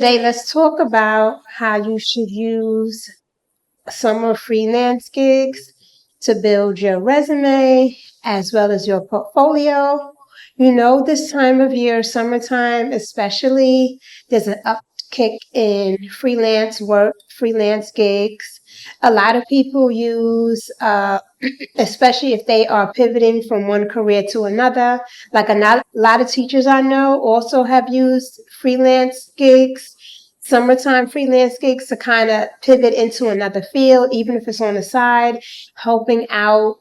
Today, let's talk about how you should use summer freelance gigs to build your resume as well as your portfolio. You know, this time of year, summertime especially, there's an upkick in freelance work, freelance gigs. A lot of people use, especially if they are pivoting from one career to another. Like lot of teachers I know also have used freelance gigs, summertime freelance gigs to kind of pivot into another field, even if it's on the side, helping out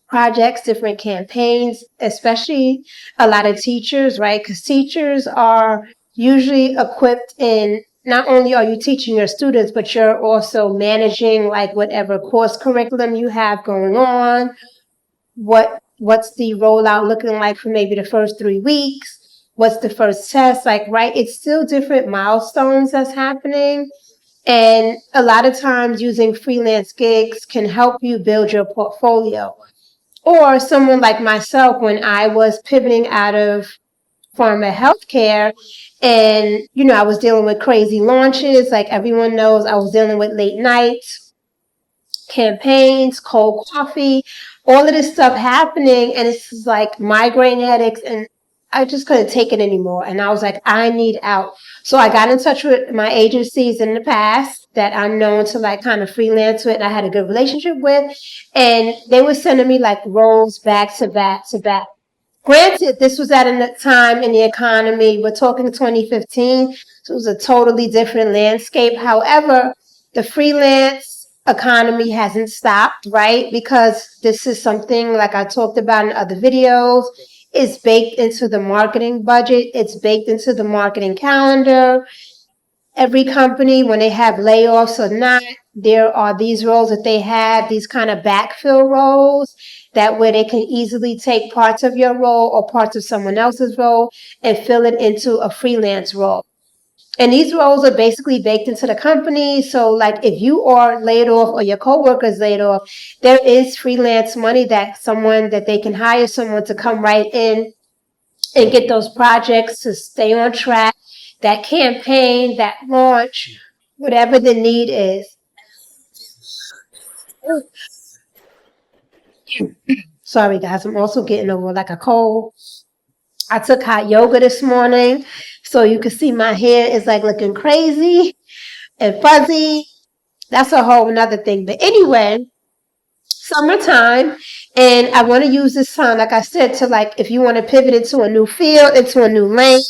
projects, different campaigns, especially a lot of teachers, right? Because teachers are usually equipped in not only are you teaching your students, but you're also managing like whatever course curriculum you have going on. What's the rollout looking like for maybe the first 3 weeks? What's the first test? Like, right? It's still different milestones that's happening. And a lot of times using freelance gigs can help you build your portfolio. Or someone like myself, when I was pivoting out of pharma healthcare and, I was dealing with crazy launches. Like everyone knows, I was dealing with late nights, campaigns, cold coffee, all of this stuff happening. And it's like migraine headaches, and I just couldn't take it anymore. And I was like, I need out. So I got in touch with my agencies in the past that I'm known to like kind of freelance with and I had a good relationship with. And they were sending me like roles back to back to back. Granted, this was at a time in the economy, we're talking 2015, so it was a totally different landscape. However, the freelance economy hasn't stopped, right? Because this is something like I talked about in other videos. It's baked into the marketing budget. It's baked into the marketing calendar. Every company, when they have layoffs or not, there are these roles that they have, these kind of backfill roles, that where they can easily take parts of your role or parts of someone else's role and fill it into a freelance role. And these roles are basically baked into the company. So like if you are laid off or your coworkers laid off, there is freelance money that they can hire someone to come right in and get those projects to stay on track, that campaign, that launch, whatever the need is. Sorry guys, I'm also getting over like a cold. I took hot yoga this morning, so you can see my hair is like looking crazy and fuzzy. That's a whole another thing. But anyway, summertime, and I want to use this time, like I said, to like if you want to pivot into a new field, into a new lane,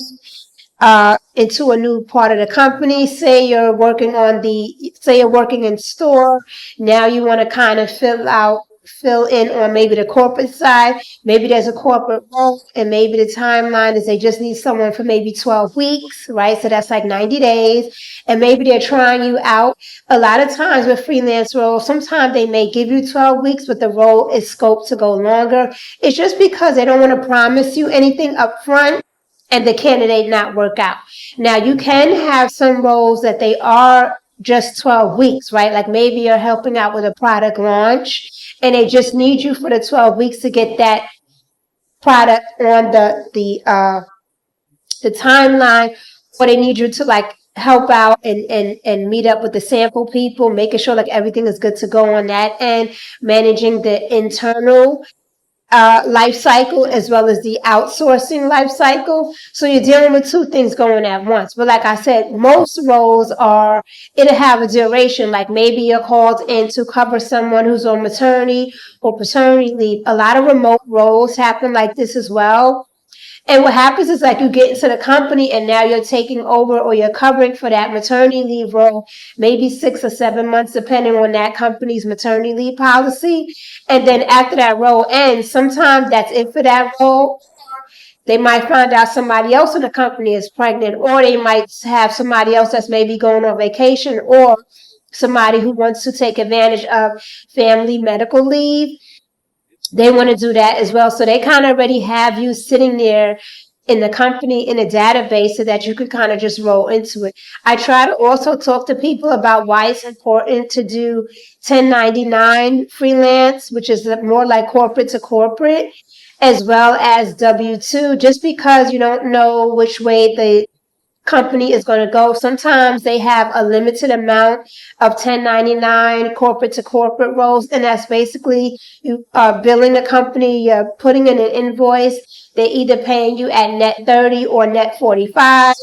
into a new part of the company. Say you're working in store. Now you want to kind of fill in on maybe the corporate side. Maybe there's a corporate role and maybe the timeline is they just need someone for maybe 12 weeks, right? So that's like 90 days. And maybe they're trying you out. A lot of times with freelance roles, sometimes they may give you 12 weeks, but the role is scoped to go longer. It's just because they don't want to promise you anything up front and the candidate not work out. Now, you can have some roles that they are just 12 weeks, right? Like maybe you're helping out with a product launch and they just need you for the 12 weeks to get that product on the timeline, or they need you to like help out and meet up with the sample people, making sure like everything is good to go on that end, managing the internal life cycle as well as the outsourcing life cycle. So you're dealing with two things going at once. But like I said, most roles it'll have a duration. Like maybe you're called in to cover someone who's on maternity or paternity leave. A lot of remote roles happen like this as well. And what happens is like you get into the company and now you're taking over or you're covering for that maternity leave role, maybe 6 or 7 months, depending on that company's maternity leave policy. And then after that role ends, sometimes that's it for that role. They might find out somebody else in the company is pregnant, or they might have somebody else that's maybe going on vacation, or somebody who wants to take advantage of family medical leave. They want to do that as well. So they kind of already have you sitting there in the company in a database so that you could kind of just roll into it. I try to also talk to people about why it's important to do 1099 freelance, which is more like corporate to corporate, as well as W-2, just because you don't know which way company is going to go. Sometimes they have a limited amount of 1099 corporate to corporate roles, and that's basically you are billing a company, you're putting in an invoice. They're either paying you at net 30 or net 45.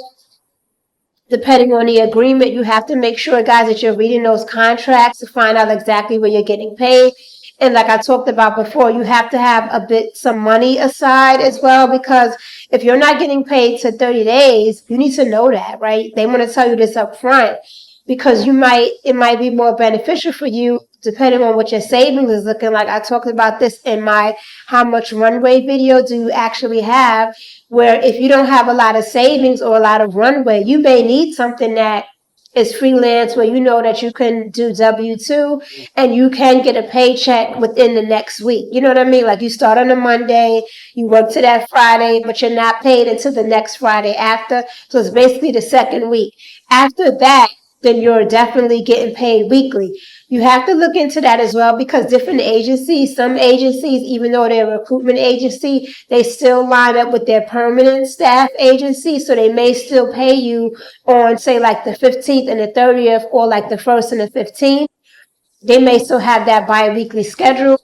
Depending on the agreement, you have to make sure, guys, that you're reading those contracts to find out exactly where you're getting paid. And like I talked about before, you have to have some money aside as well, because if you're not getting paid to 30 days, you need to know that, right? They want to tell you this up front, because it might be more beneficial for you depending on what your savings is looking like. I talked about this in my how much runway video do you actually have, where if you don't have a lot of savings or a lot of runway, you may need something that is freelance, where you know that you can do W-2 and you can get a paycheck within the next week. You know what I mean? Like, you start on a Monday, you work to that Friday, but you're not paid until the next Friday after. So it's basically the second week. After that, then you're definitely getting paid weekly. You have to look into that as well, because different agencies, some agencies, even though they're a recruitment agency, they still line up with their permanent staff agency. So they may still pay you on, say, like the 15th and the 30th, or like the 1st and the 15th. They may still have that bi-weekly schedule.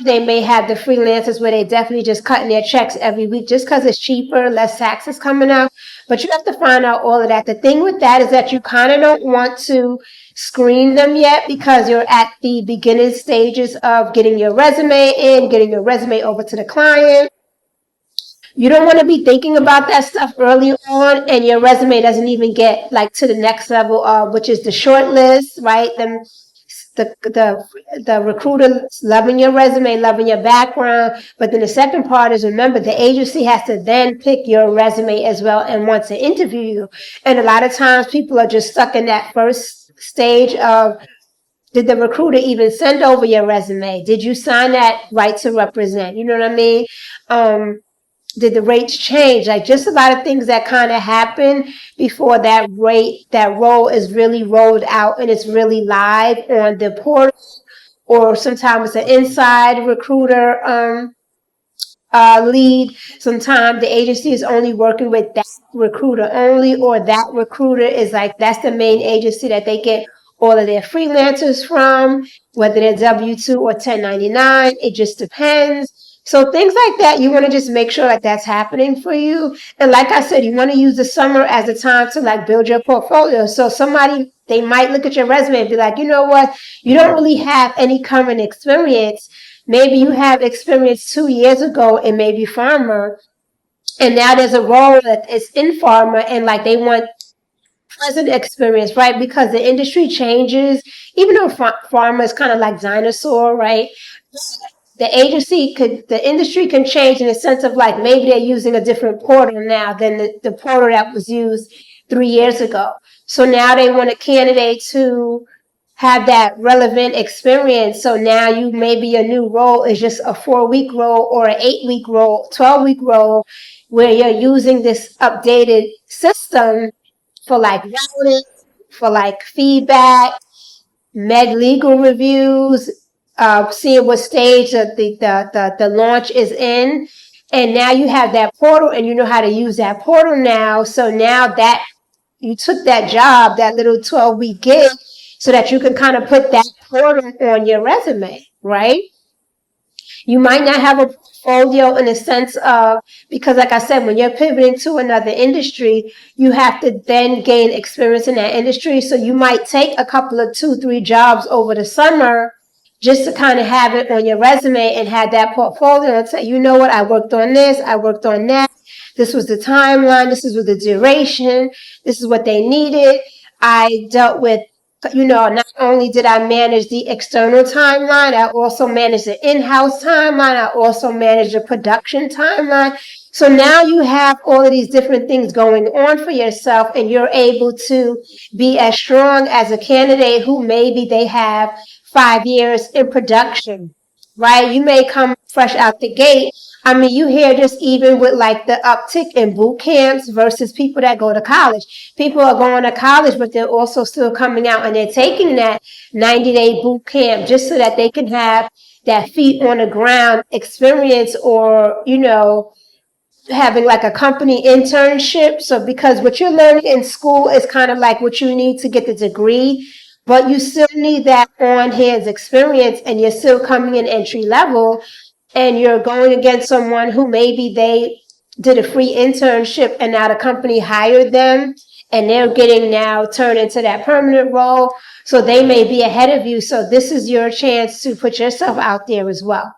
They may have the freelancers where they definitely just cutting their checks every week just because it's cheaper, less taxes coming out. But you have to find out all of that. The thing with that is that you kind of don't want to screen them yet, because you're at the beginning stages of getting your resume in, getting your resume over to the client. You don't want to be thinking about that stuff early on, and your resume doesn't even get like to the next level of, which is the short list, right? The recruiter loving your resume, loving your background. But then the second part is, remember, the agency has to then pick your resume as well and want to interview you. And a lot of times people are just stuck in that first stage of, did the recruiter even send over your resume? Did you sign that right to represent? You know what I mean? Did the rates change? Like, just a lot of things that kind of happen before that role is really rolled out and it's really live on the portal, or sometimes it's an inside recruiter lead. Sometimes the agency is only working with that recruiter only, or that recruiter is like, that's the main agency that they get all of their freelancers from, whether they're W-2 or 1099. It just depends. So things like that, you want to just make sure that that's happening for you. And like I said, you want to use the summer as a time to like build your portfolio. So they might look at your resume and be like, you know what, you don't really have any current experience. Maybe you have experience 2 years ago in maybe pharma, and now there's a role that is in pharma, and like they want present experience, right? Because the industry changes. Even though pharma is kind of like dinosaur, right? The industry can change in the sense of like, maybe they're using a different portal now than the portal that was used 3 years ago. So now they want a candidate to have that relevant experience. So now maybe your new role is just a 4-week role, or an 8-week role, 12-week role, where you're using this updated system for like routing, for like feedback, med legal reviews, seeing what stage the launch is in. And now you have that portal, and you know how to use that portal now. So now that you took that job, that little 12-week gig, so that you can kind of put that portal on your resume, right? You might not have a portfolio in the sense of, because like I said, when you're pivoting to another industry, you have to then gain experience in that industry. So you might take a couple of 2-3 jobs over the summer just to kind of have it on your resume and have that portfolio and say, you know what, I worked on this, I worked on that. This was the timeline. This is what the duration. This is what they needed. I dealt with, not only did I manage the external timeline, I also managed the in-house timeline. I also managed the production timeline. So now you have all of these different things going on for yourself, and you're able to be as strong as a candidate who maybe they have 5 years in production, right? You may come fresh out the gate. I mean, you hear just even with like the uptick in boot camps versus people that go to college. People are going to college, but they're also still coming out and they're taking that 90-day boot camp just so that they can have that feet on the ground experience, or, having like a company internship. So because what you're learning in school is kind of like what you need to get the degree, but you still need that on-hands experience, and you're still coming in entry level, and you're going against someone who maybe they did a free internship and now the company hired them and they're getting now turned into that permanent role. So they may be ahead of you. So this is your chance to put yourself out there as well.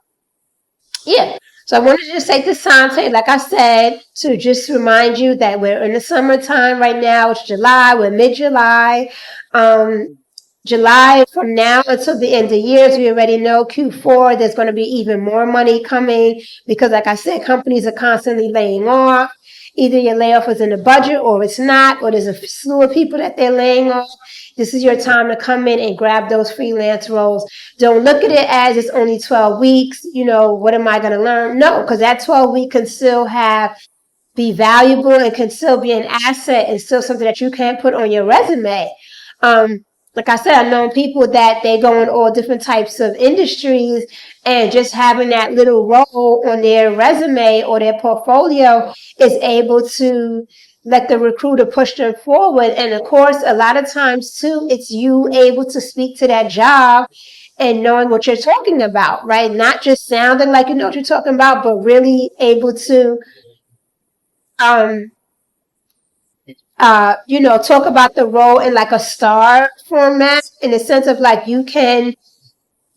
Yeah. So I wanted to just take this time to, like I said, to just remind you that we're in the summertime right now. It's July. We're mid-July. July from now until the end of the year, we already know Q4, there's going to be even more money coming because, like I said, companies are constantly laying off. Either your layoff is in the budget or it's not, or there's a slew of people that they're laying off. This is your time to come in and grab those freelance roles. Don't look at it as it's only 12 weeks. What am I going to learn? No, because that 12 week can still be valuable and can still be an asset and still something that you can put on your resume. Like I said, I've known people that they go in all different types of industries, and just having that little role on their resume or their portfolio is able to let the recruiter push them forward. And of course, a lot of times too, it's you able to speak to that job and knowing what you're talking about, right? Not just sounding like you know what you're talking about, but really able to um, talk about the role in like a star format, in the sense of like you can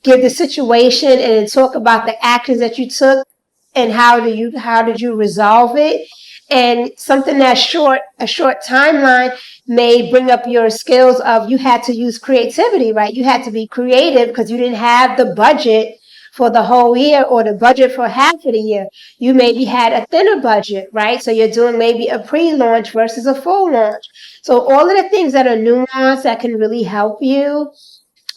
give the situation and talk about the actions that you took and how did you resolve it. And something that's a short timeline may bring up your skills of, you had to use creativity, right? You had to be creative because you didn't have the budget for the whole year or the budget for half of the year. You maybe had a thinner budget, right? So you're doing maybe a pre-launch versus a full launch. So all of the things that are nuanced that can really help you,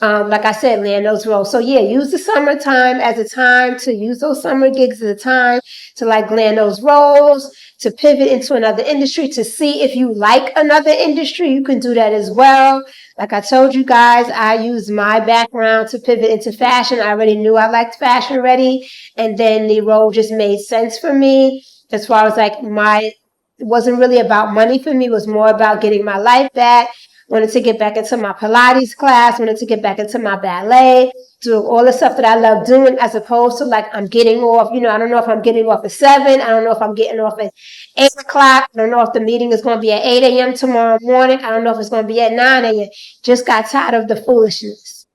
like I said, land those roles. So yeah, use the summertime as a time to use those summer gigs as a time to like land those roles, to pivot into another industry, to see if you like another industry. You can do that as well. Like I told you guys, I used my background to pivot into fashion. I already knew I liked fashion already. And then the role just made sense for me as far as like it wasn't really about money for me. It was more about getting my life back. Wanted to get back into my Pilates class, wanted to get back into my ballet, doing all the stuff that I love doing, as opposed to like I'm getting off, I don't know if I'm getting off at 7, I don't know if I'm getting off at 8 o'clock, I don't know if the meeting is going to be at 8 a.m. tomorrow morning, I don't know if it's going to be at 9 a.m. Just got tired of the foolishness.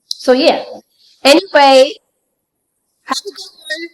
So yeah. Anyway, have a good one.